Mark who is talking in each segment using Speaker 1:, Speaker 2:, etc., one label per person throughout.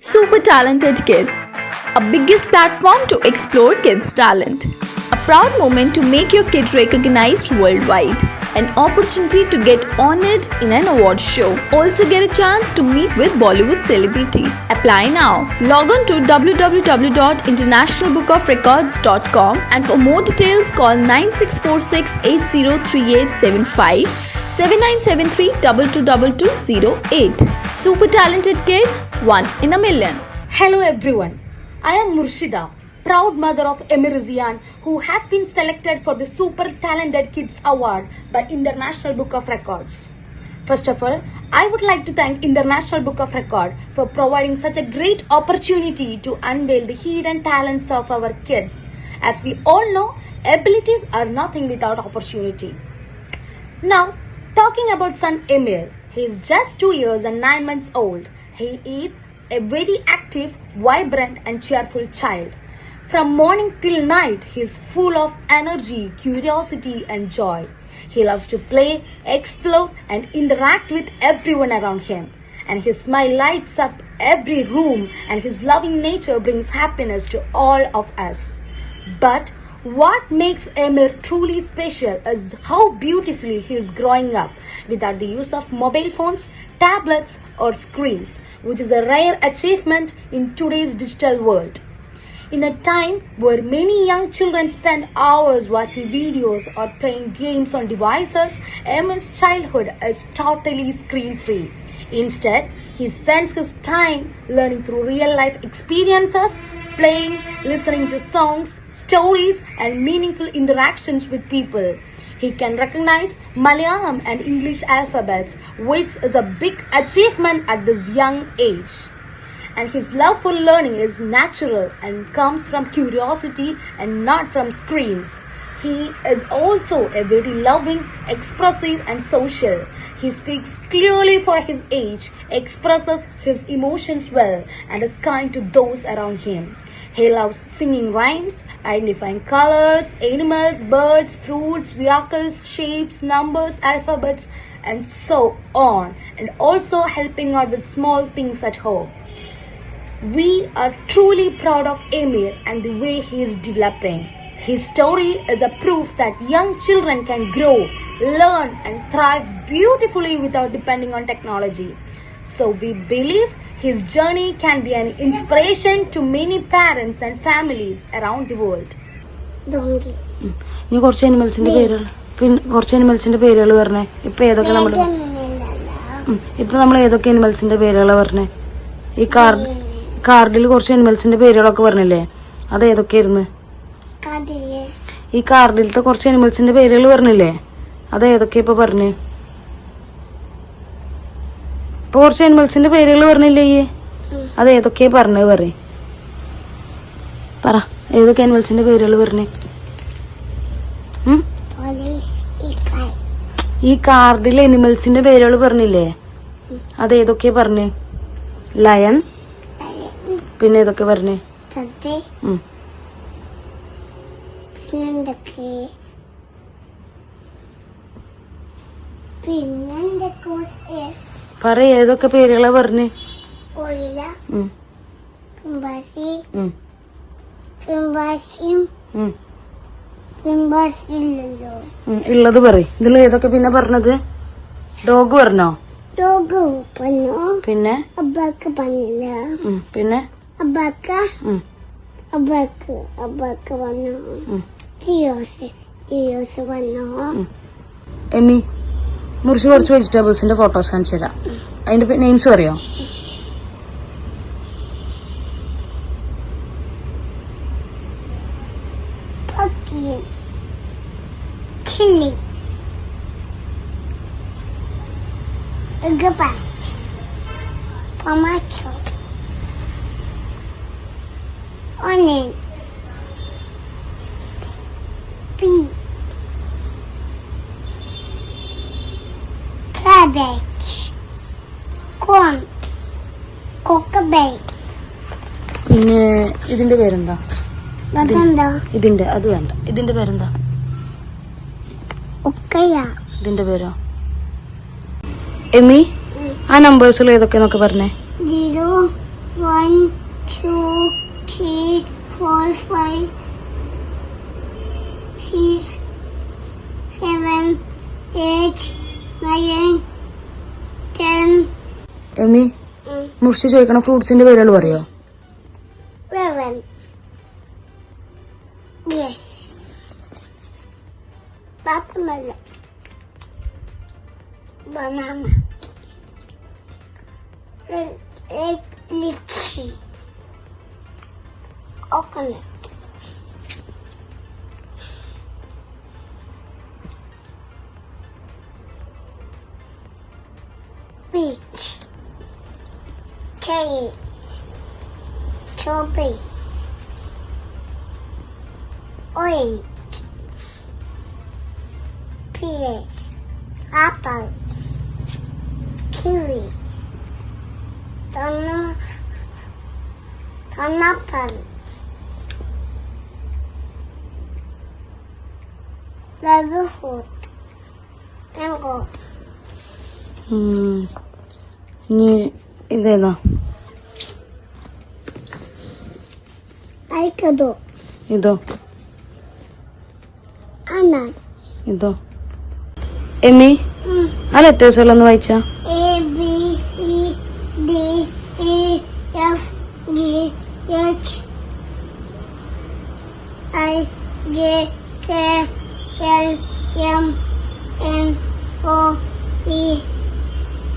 Speaker 1: Super Talented Kid, a biggest platform to explore kids' talent. A proud moment to make your kid recognized worldwide. An opportunity to get honored in an award show. Also get a chance to meet with Bollywood celebrity. Apply now. Log on to www.internationalbookofrecords.com and for more details call 9646 803875 7973 222208. Super Talented Kid, one in a million.
Speaker 2: Hello everyone, I am Murshida, proud mother of Emir Zian, who has been selected for the Super Talented Kids Award by International Book of Records. First of all, I would like to thank International Book of Records for providing such a great opportunity to unveil the hidden talents of our kids. As we all know, abilities are nothing without opportunity. Now, talking about son Emir, he is just 2 years and 9 months old. He is a very active, vibrant and cheerful child. From morning till night, he is full of energy, curiosity and joy. He loves to play, explore and interact with everyone around him. And his smile lights up every room and his loving nature brings happiness to all of us. But what makes Emir truly special is how beautifully he is growing up without the use of mobile phones, tablets or screens, which is a rare achievement in today's digital world. In a time where many young children spend hours watching videos or playing games on devices, Emir's childhood is totally screen-free. Instead, he spends his time learning through real-life experiences, playing, listening to songs, stories and meaningful interactions with people. He can recognize Malayalam and English alphabets, which is a big achievement at this young age. And his love for learning is natural and comes from curiosity and not from screens. He is also a very loving, expressive and social. He speaks clearly for his age, expresses his emotions well and is kind to those around him. He loves singing rhymes, identifying colors, animals, birds, fruits, vehicles, shapes, numbers, alphabets and so on, and also helping out with small things at home. We are truly proud of Emir and the way he is developing. His story is a proof that young children can grow, learn and thrive beautifully without depending on technology. So we believe his journey can be an inspiration to many parents and families around the world.
Speaker 3: ഇനി കുറച്ച് അനിമൽസിന്റെ പേരുകൾ പറഞ്ഞേ. ഇപ്പൊ നമ്മൾ ഏതൊക്കെ അനിമൽസിന്റെ പേരുകളാ പറഞ്ഞേ? ഈ കാർഡിൽ കുറച്ച് അനിമൽസിന്റെ പേരുകളൊക്കെ പറഞ്ഞില്ലേ, അത് ഏതൊക്കെയായിരുന്നു? ഈ കാർഡിലത്തെ കുറച്ച് അനിമൽസിന്റെ പേരുകൾ പറഞ്ഞില്ലേ, അത് ഏതൊക്കെയാ ഇപ്പൊ പറഞ്ഞേ? ഇപ്പൊ കുറച്ച് അനിമൽസിന്റെ പേരുകൾ പറഞ്ഞില്ലേ, അത് ഏതൊക്കെയാ പറഞ്ഞത് പറ. ഏതൊക്കെ അനിമൽസിന്റെ പേരുകൾ പറഞ്ഞേ? ഈ കാർഡിൽ അനിമൽസിന്റെ പേരുകൾ പറഞ്ഞില്ലേ, അത് ഏതൊക്കെയാ പറഞ്ഞേ? ലയൺ, പിന്നെ ഏതൊക്കെ പറഞ്ഞേ? പറ, ഏതൊക്കെ പേരുകളാ പറഞ്ഞേ? ഉള്ളത് പറ. ഇതിൽ ഏതൊക്കെ പിന്നെ പറഞ്ഞത്? ഡോഗ് പറഞ്ഞോ? പിന്നെ പിന്നെ എമ്മി, മുറിച്ച് കുറച്ച് വെജിറ്റബിൾസിന്റെ ഫോട്ടോസ് കാണിച്ചു തരാം. അതിന്റെ നെയിംസ് പറയോ?
Speaker 4: Tomato, onion, pea, cabbage, corn, cockabay.
Speaker 3: പിന്നെ ഇതിന്റെ പേരെന്താ? ഇതിന്റെ അത് വേണ്ട. ഇതിന്റെ പേരെന്താ? ഇതിന്റെ പേരോ? എമ്മി, ആ നമ്പേഴ്സുകൾ ഏതൊക്കെയാന്നൊക്കെ പറഞ്ഞേ?
Speaker 4: 0, 1, 5, 6, 7, 8, 9, 10.
Speaker 3: എമി മുർഷി ചോദിക്കണ ഫ്രൂട്ട്സിന്റെ പേരുകൾ പറയോ?
Speaker 4: 11. Yes. Watermelon. Banana. Lychee. Coconut. Peach. Cherry. Strawberry. Orange. Pear. Apple. Kiwi. Pineapple. Dragon fruit. Mango.
Speaker 3: ഇനി ഇതേതാ?
Speaker 4: Avocado.
Speaker 3: ഇതോ?
Speaker 4: Ananas.
Speaker 3: ഇതോ? എമി ആ ലെറ്റേഴ്സുകളൊന്ന് വായിച്ചാ?
Speaker 4: A B C D E F G H I J K L M N O P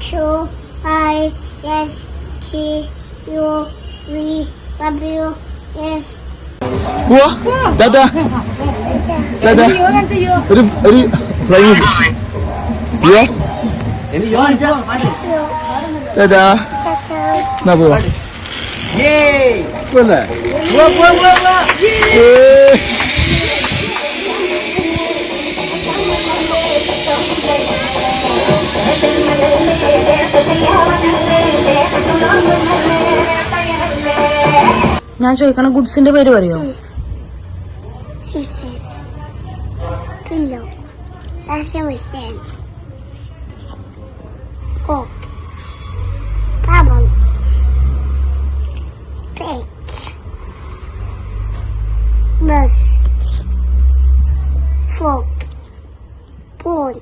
Speaker 4: Q I S T U V W X.
Speaker 5: Wah, dadah. Dadah. ഒരു flying. യോ. Dadah.
Speaker 4: Cha-cha.
Speaker 5: എന്നാ പോവാ. പോലെ.
Speaker 3: ഞാൻ ചോദിക്കണ ഗുഡ്സിന്റെ പേര് പറയോ?
Speaker 4: Scissors. Pillow. Washing machine. Coke. Carbon. Plate. Bus. Fork. Spoon.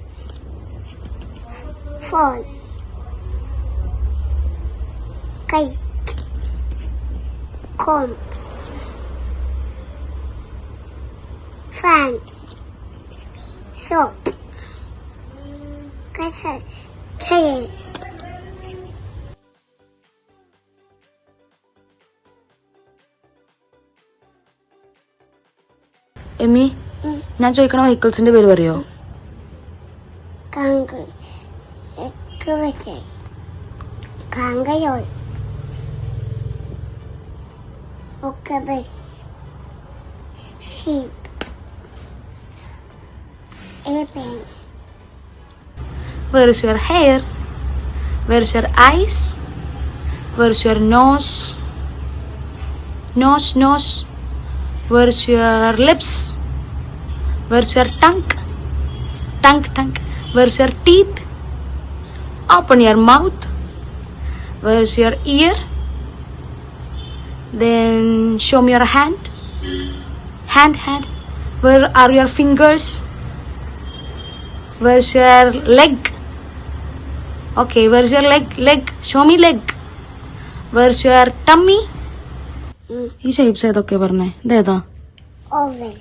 Speaker 4: Phone. Kite. Comb. Fan. Soap. Kettle. Tray.
Speaker 3: Amy ഞാൻ ചോദിക്കണ വെഹിക്കിൾസിന്റെ പേര് പറയോ?
Speaker 4: Kangaroo. Excavator. Kangaroo. Octopus. Sheep. Airplane.
Speaker 3: Where is your hair? Where is your eyes? Where is your nose? Nose. Where is your lips? Where is your tongue? Tongue. Where is your teeth? Open your mouth. Where is your ear? Then show me your hand. Hand. Where are your fingers? Where's your leg? Okay, where's your leg? Show me leg. Where's your tummy? ഈ shapes ഏതൊക്കെ പറഞ്ഞേ? ഇതേതാ?
Speaker 4: Oval.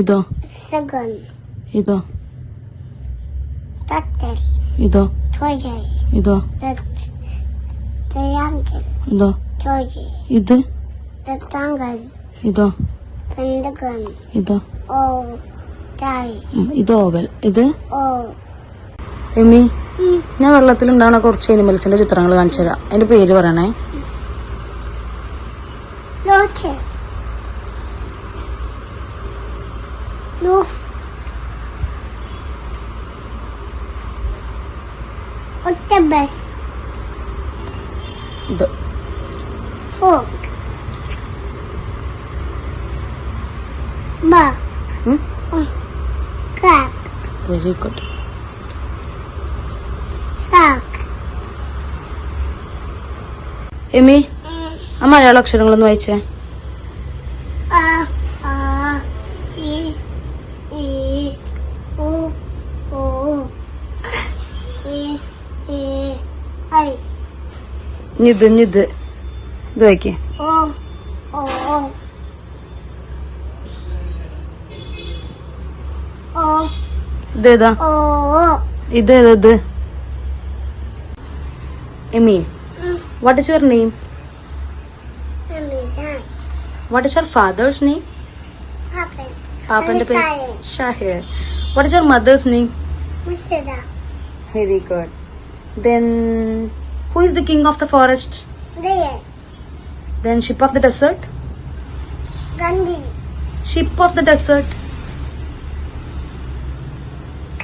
Speaker 3: ഇതോ?
Speaker 4: Hexagon.
Speaker 3: ഇതോ?
Speaker 4: Rectangle.
Speaker 3: ഇതോ?
Speaker 4: Triangle.
Speaker 3: ഇതോ?
Speaker 4: Triangle.
Speaker 3: ഇതോ?
Speaker 4: Triangle.
Speaker 3: ഇത്?
Speaker 4: Rectangle.
Speaker 3: ഇതോ?
Speaker 4: Pentagon.
Speaker 3: ഇതോ?
Speaker 4: Oval.
Speaker 3: ഇത് ഓവൽ. ഇത്?
Speaker 4: Oval.
Speaker 3: എമി ഞാൻ വെള്ളത്തിലുണ്ടാവുന്ന കുറച്ച് അനിമൽസിന്റെ ചിത്രങ്ങൾ കാണിച്ചു തരാം. അതിന്റെ പേര് പറയണേ.
Speaker 4: Loche. Loof. Octopus.
Speaker 3: ഇത്?
Speaker 4: Fork. Bug. Crab.
Speaker 3: Very good.
Speaker 4: Shark.
Speaker 3: Amy ആ മലയാള അക്ഷരങ്ങളൊന്ന് വായിച്ചേ.
Speaker 4: A
Speaker 3: ഇത് ഇത് വായിക്കേ.
Speaker 4: ഓ ഓ ഓ ഓ
Speaker 3: ഇതേതാ?
Speaker 4: ഓ
Speaker 3: ഇതേതാ ഇത്? Amy, what is your name? What is your father's name? പാപ്പന്റെ പേര് Shahir. What is your mother's name?
Speaker 4: Murshida.
Speaker 3: Very good. Then who is the king of the forest?
Speaker 4: There.
Speaker 3: Then ship of the desert?
Speaker 4: Gandhi.
Speaker 3: Ship of the desert.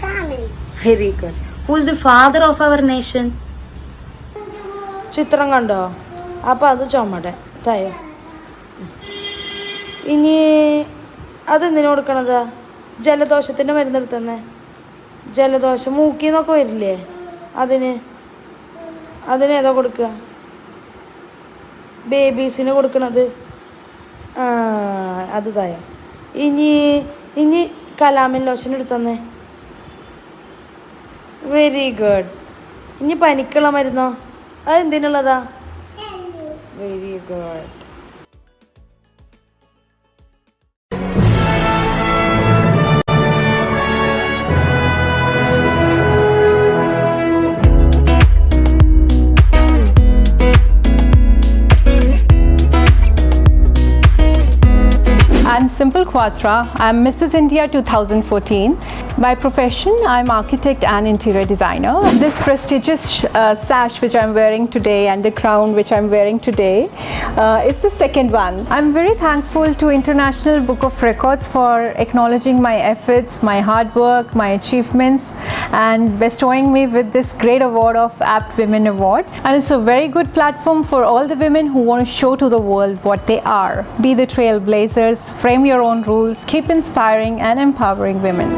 Speaker 4: Coming.
Speaker 3: Very good. Who is the father of our nation? ചിത്രം കണ്ടോ? അപ്പം അത് ചുമടെ തായോ. ഇനി അതെന്തിനു കൊടുക്കണതാ? ജലദോഷത്തിൻ്റെ മരുന്നെടുത്തന്നെ. ജലദോഷം മൂക്കിന്നൊക്കെ വരില്ലേ? അതിനേതാ കൊടുക്കുക? ബേബീസിന് കൊടുക്കണത് അത് തായോ. ഇനി കലാമിൻ ലോഷൻ എടുത്തന്നെ. Very good. ഇനി പനിക്കുള്ള മരുന്നോ? അതെന്തിനുള്ളതാ? Very good.
Speaker 6: I'm Simple Quatra. I'm Mrs. India 2014. By profession, I'm architect and interior designer. This prestigious sash which I'm wearing today and the crown which I'm wearing today is the second one. I'm very thankful to International Book of Records for acknowledging my efforts, my hard work, my achievements, and bestowing me with this great award of Apt Women Award. And it's a very good platform for all the women who want to show to the world what they are. Be the trailblazers, frame your own rules, keep inspiring and empowering women.